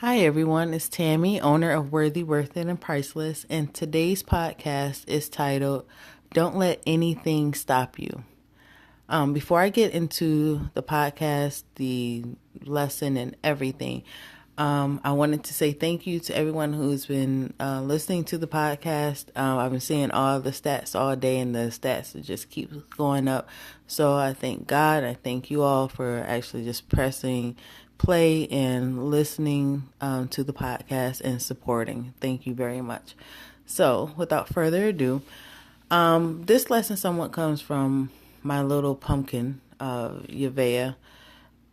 Hi, everyone. It's Tammy, owner of Worthy, Worth It, and Priceless. And today's podcast is titled, Don't Let Anything Stop You. Before I get into the podcast, the lesson, and everything, I wanted to say thank you to everyone who's been listening to the podcast. I've been seeing all the stats all day, and the stats just keep going up. So I thank God. I thank you all for actually just pressing play and listening to the podcast and supporting. Thank you very much. So without further ado, this lesson somewhat comes from my little pumpkin, Yavea.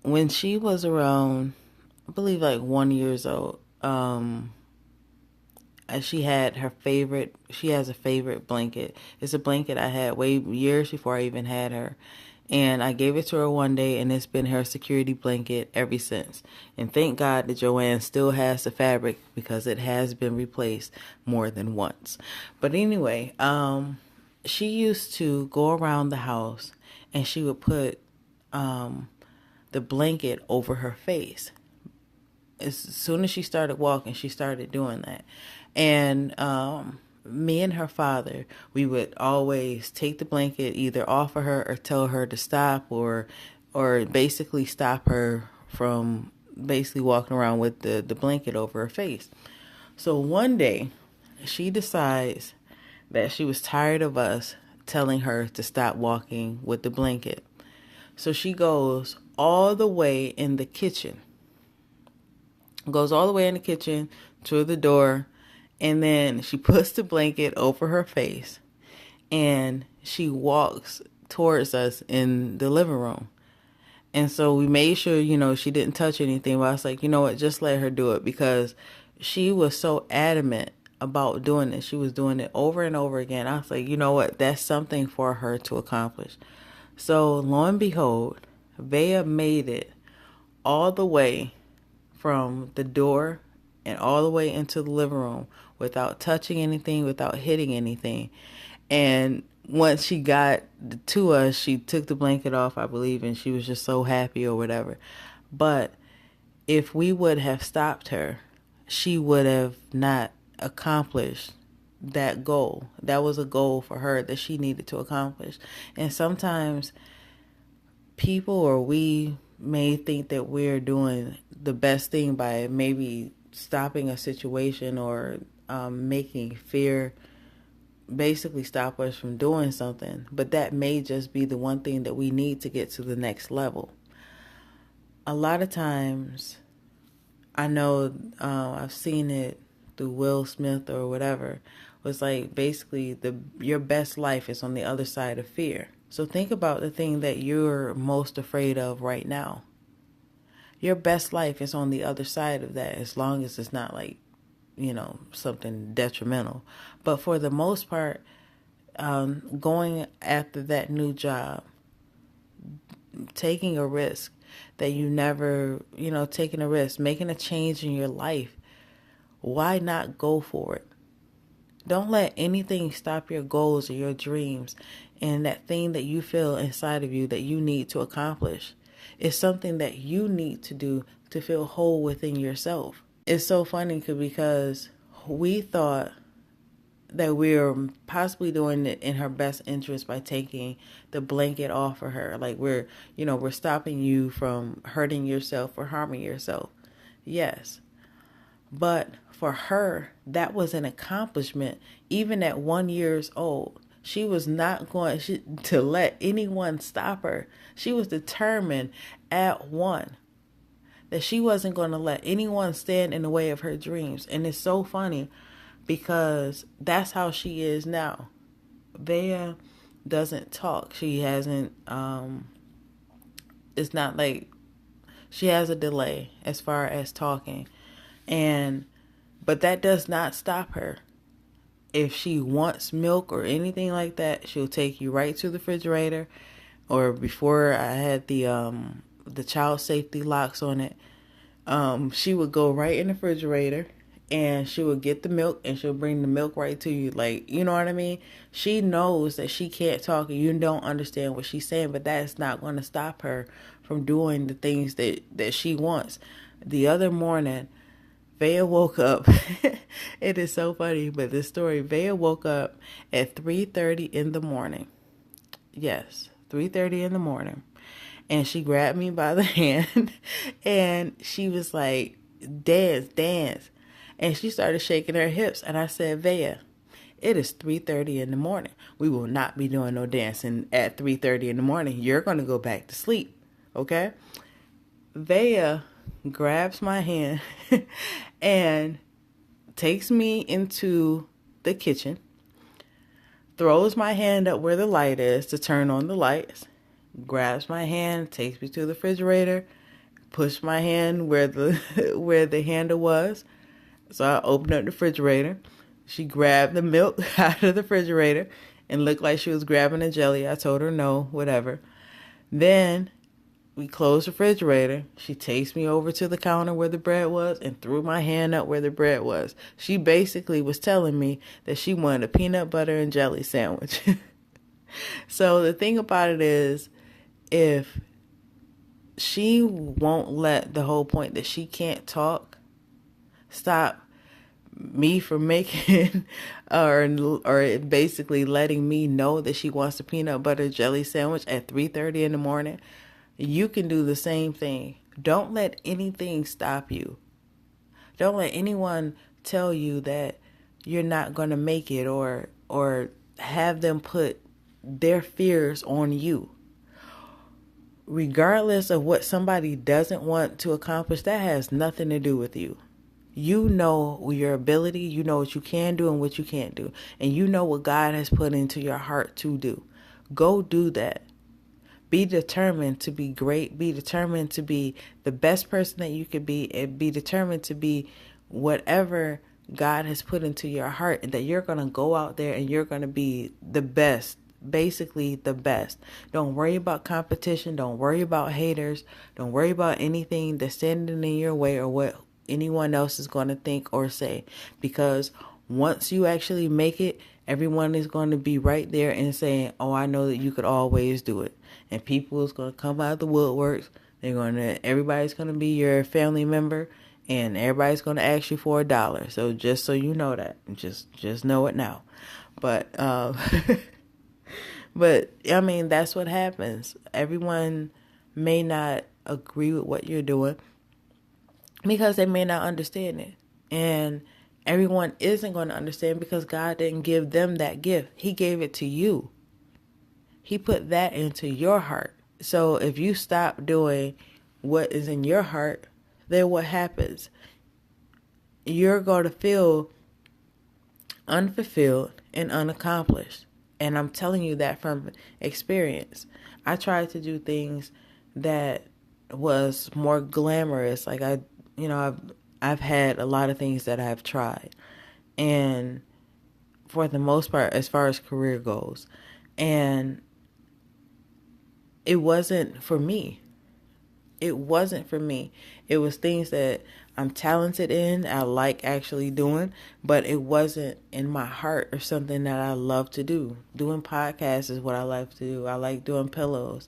When she was around, I believe like 1 years old, she had she has a favorite blanket. It's a blanket I had way years before I even had her. And I gave it to her one day, and it's been her security blanket ever since. And thank God that Joanne still has the fabric because it has been replaced more than once. But anyway, she used to go around the house and she would put the blanket over her face. As soon as she started walking, she started doing that. And me and her father, we would always take the blanket either off of her or tell her to stop, or basically stop her from basically walking around with the blanket over her face. So one day, she decides that she was tired of us telling her to stop walking with the blanket. So she goes all the way in the kitchen. Goes all the way in the kitchen to the door, and then she puts the blanket over her face and she walks towards us in the living room. And so we made sure, she didn't touch anything. But I was like, you know what, just let her do it, because she was so adamant about doing it. She was doing it over and over again. I was like, you know what, that's something for her to accomplish. So lo and behold, Vea made it all the way from the door and all the way into the living room without touching anything, without hitting anything. And once she got to us, she took the blanket off, I believe, and she was just so happy or whatever. But if we would have stopped her, she would have not accomplished that goal. That was a goal for her that she needed to accomplish. And sometimes people, or we, may think that we're doing the best thing by maybe stopping a situation, or making fear basically stop us from doing something. But that may just be the one thing that we need to get to the next level. A lot of times, I know I've seen it through Will Smith or whatever, was like basically your best life is on the other side of fear. So think about the thing that you're most afraid of right now. Your best life is on the other side of that, as long as it's not like, something detrimental. But for the most part, going after that new job, taking a risk that you never, taking a risk, making a change in your life, why not go for it? Don't let anything stop your goals or your dreams and that thing that you feel inside of you that you need to accomplish. It's something that you need to do to feel whole within yourself. It's so funny because we thought that we were possibly doing it in her best interest by taking the blanket off of her. Like we're stopping you from hurting yourself or harming yourself. Yes. But for her, that was an accomplishment. Even at 1 years old, she was not going to let anyone stop her. She was determined at one that she wasn't going to let anyone stand in the way of her dreams. And it's so funny because that's how she is now. Vea doesn't talk. She hasn't, it's not like she has a delay as far as talking. But that does not stop her. If she wants milk or anything like that, she'll take you right to the refrigerator. Or before I had the child safety locks on it, she would go right in the refrigerator and she would get the milk and she'll bring the milk right to you. Like, you know what I mean? She knows that she can't talk and you don't understand what she's saying, but that is not going to stop her from doing the things that she wants. The other morning, Vea woke up. It is so funny, but this story, Vea woke up at 3:30 in the morning. Yes, 3:30 in the morning. And she grabbed me by the hand and she was like, dance, dance. And she started shaking her hips. And I said, Vea, it is 3:30 in the morning. We will not be doing no dancing at 3:30 in the morning. You're going to go back to sleep. Okay? Vea grabs my hand and takes me into the kitchen, throws my hand up where the light is to turn on the lights, grabs my hand, takes me to the refrigerator, pushed my hand where the where the handle was. So I opened up the refrigerator. She grabbed the milk out of the refrigerator and looked like she was grabbing a jelly. I told her no, whatever. Then we closed the refrigerator. She takes me over to the counter where the bread was and threw my hand up where the bread was. She basically was telling me that she wanted a peanut butter and jelly sandwich. So the thing about it is, if she won't let the whole point that she can't talk stop me from making or basically letting me know that she wants a peanut butter jelly sandwich at 3:30 in the morning, you can do the same thing. Don't let anything stop you. Don't let anyone tell you that you're not going to make it or have them put their fears on you. Regardless of what somebody doesn't want to accomplish, that has nothing to do with you. You know your ability, you know what you can do and what you can't do. And you know what God has put into your heart to do. Go do that. Be determined to be great. Be determined to be the best person that you could be. And be determined to be whatever God has put into your heart. And that you're going to go out there and you're going to be the best. Basically the best. Don't worry about competition. Don't worry about haters. Don't worry about anything that's standing in your way or what anyone else is going to think or say, because once you actually make it, everyone is going to be right there and saying, oh, I know that you could always do it. And people is going to come out of the woodworks. Everybody's going to be your family member, and everybody's going to ask you for $1. So just so you know that, just know it now. But but I mean, that's what happens. Everyone may not agree with what you're doing, because they may not understand it. And everyone isn't going to understand because God didn't give them that gift. He gave it to you. He put that into your heart. So if you stop doing what is in your heart, then what happens? You're going to feel unfulfilled and unaccomplished. And I'm telling you that from experience. I tried to do things that was more glamorous. Like I've had a lot of things that I've tried, and for the most part, as far as career goes, and it wasn't for me. It wasn't for me. It was things that I'm talented in, I like actually doing, but it wasn't in my heart or something that I love to do. Doing podcasts is what I like to do. I like doing pillows.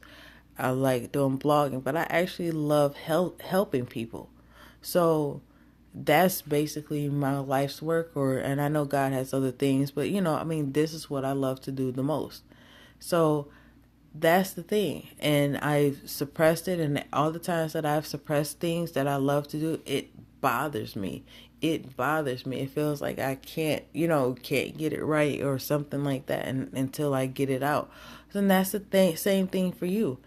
I like doing blogging, but I actually love helping people. So that's basically my life's work, and I know God has other things, but this is what I love to do the most. So that's the thing. And I've suppressed it, and all the times that I've suppressed things that I love to do, it bothers me. It bothers me. It feels like I can't get it right or something like that until I get it out. And that's the same thing for you.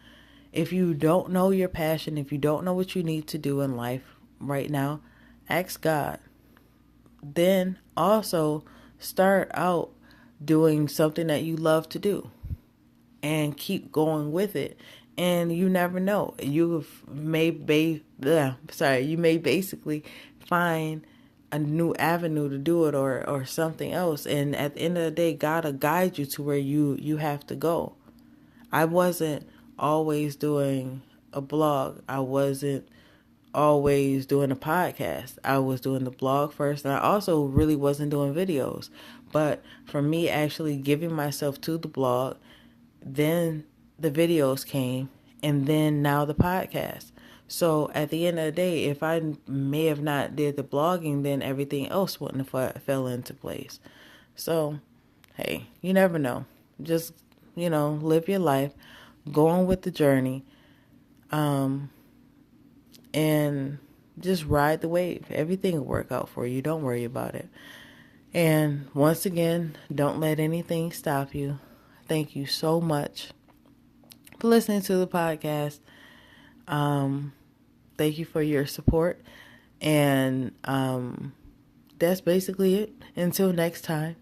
If you don't know your passion, if you don't know what you need to do in life right now, ask God. Then also start out doing something that you love to do and keep going with it. And you never know. You may basically find a new avenue to do it or something else. And at the end of the day, God will guide you to where you have to go. I wasn't always doing a blog. I wasn't always doing a podcast. I was doing the blog first, and I also really wasn't doing videos. But for me actually giving myself to the blog, then the videos came, and then now the podcast. So at the end of the day, if I may have not did the blogging, then everything else wouldn't have fell into place. So, hey, you never know. Just, live your life, go on with the journey, and just ride the wave. Everything will work out for you. Don't worry about it. And once again, don't let anything stop you. Thank you so much for listening to the podcast. Thank you for your support. And that's basically it. Until next time,